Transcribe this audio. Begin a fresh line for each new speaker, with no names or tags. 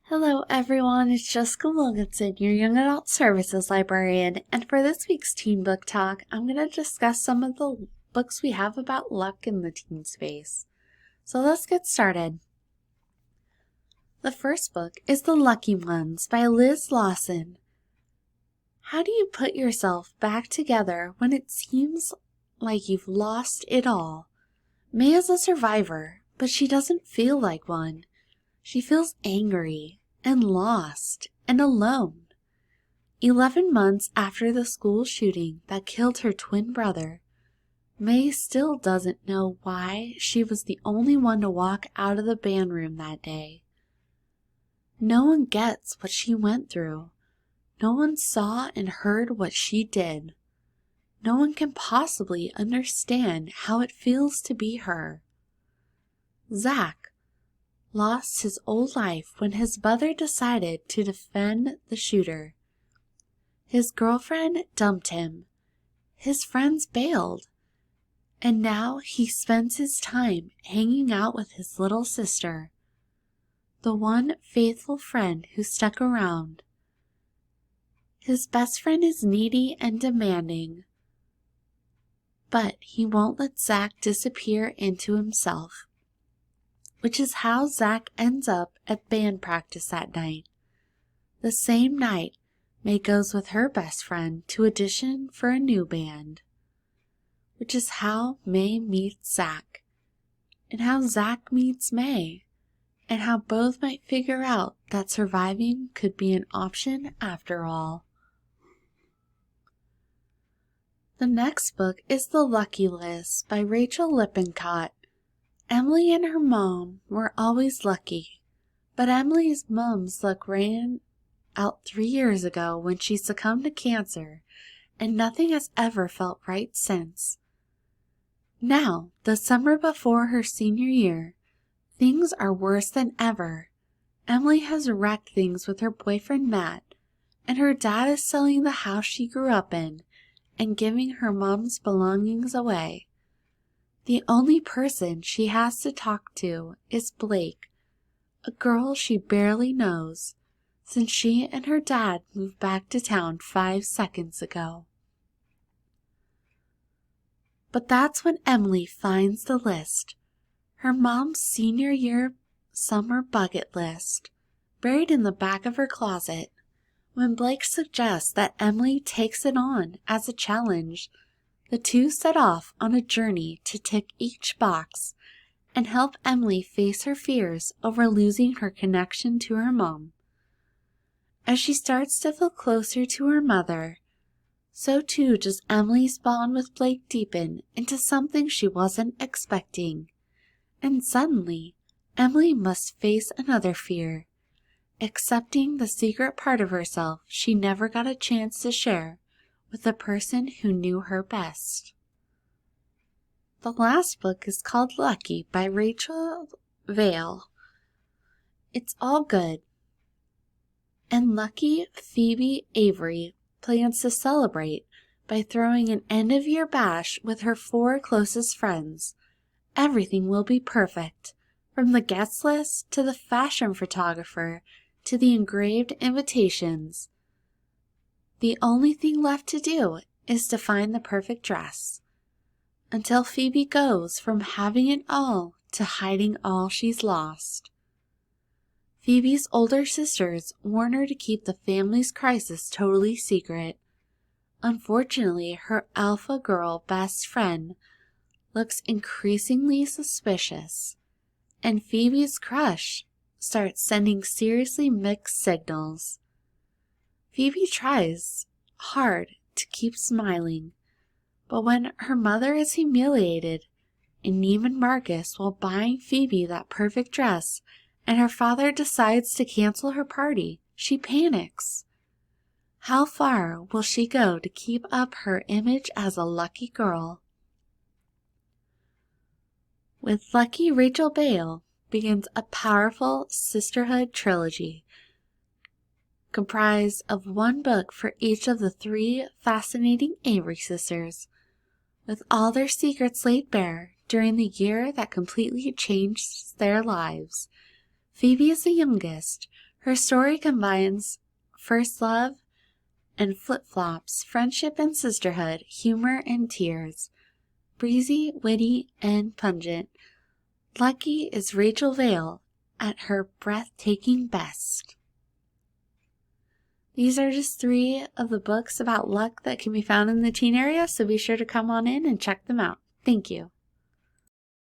Hello everyone, it's Jessica Wilkinson, your Young Adult Services Librarian, and for this week's Teen Book Talk, I'm going to discuss some of the books we have about luck in the teen space. So let's get started. The first book is The Lucky Ones by Liz Lawson. How do you put yourself back together when it seems like you've lost it all? May is a survivor, but she doesn't feel like one. She feels angry and lost and alone. 11 months after the school shooting that killed her twin brother, May still doesn't know why she was the only one to walk out of the band room that day. No one gets what she went through. No one saw and heard what she did. No one can possibly understand how it feels to be her. Zach lost his old life when his mother decided to defend the shooter. His girlfriend dumped him. His friends bailed. And now he spends his time hanging out with his little sister, the one faithful friend who stuck around. His best friend is needy and demanding, but he won't let Zach disappear into himself, which is how Zach ends up at band practice that night. The same night, May goes with her best friend to audition for a new band, which is how May meets Zach, and how Zach meets May, and how both might figure out that surviving could be an option after all. The next book is The Lucky List by Rachael Lippincott. Emily and her mom were always lucky, but Emily's mom's luck ran out 3 years ago when she succumbed to cancer, and nothing has ever felt right since. Now, the summer before her senior year, things are worse than ever. Emily has wrecked things with her boyfriend Matt, and her dad is selling the house she grew up in and giving her mom's belongings away. The only person she has to talk to is Blake, a girl she barely knows, since she and her dad moved back to town 5 seconds ago. But that's when Emily finds the list, her mom's senior year summer bucket list, buried in the back of her closet. When Blake suggests that Emily takes it on as a challenge, the two set off on a journey to tick each box and help Emily face her fears over losing her connection to her mom. As she starts to feel closer to her mother, so too does Emily's bond with Blake deepen into something she wasn't expecting. And suddenly, Emily must face another fear, accepting the secret part of herself she never got a chance to share with the person who knew her best. The last book is called Lucky by Rachael Vail. It's all good, and lucky Phoebe Avery plans to celebrate by throwing an end-of-year bash with her 4 closest friends. Everything will be perfect, from the guest list to the fashion photographer to the engraved invitations. The only thing left to do is to find the perfect dress, until Phoebe goes from having it all to hiding all she's lost. Phoebe's older sisters warn her to keep the family's crisis totally secret. Unfortunately, her alpha girl best friend looks increasingly suspicious, and Phoebe's crush starts sending seriously mixed signals. Phoebe tries hard to keep smiling, but when her mother is humiliated and Neiman Marcus while buying Phoebe that perfect dress, and her father decides to cancel her party, she panics. How far will she go to keep up her image as a lucky girl? With Lucky, Rachael Vail begins a powerful sisterhood trilogy comprised of 1 book for each of the 3 fascinating Avery sisters, with all their secrets laid bare during the year that completely changed their lives. Phoebe is the youngest. Her story combines first love and flip-flops, friendship and sisterhood, humor and tears. Breezy, witty, and pungent, Lucky is Rachael Vail at her breathtaking best. These are just 3 of the books about luck that can be found in the teen area, so be sure to come on in and check them out. Thank you.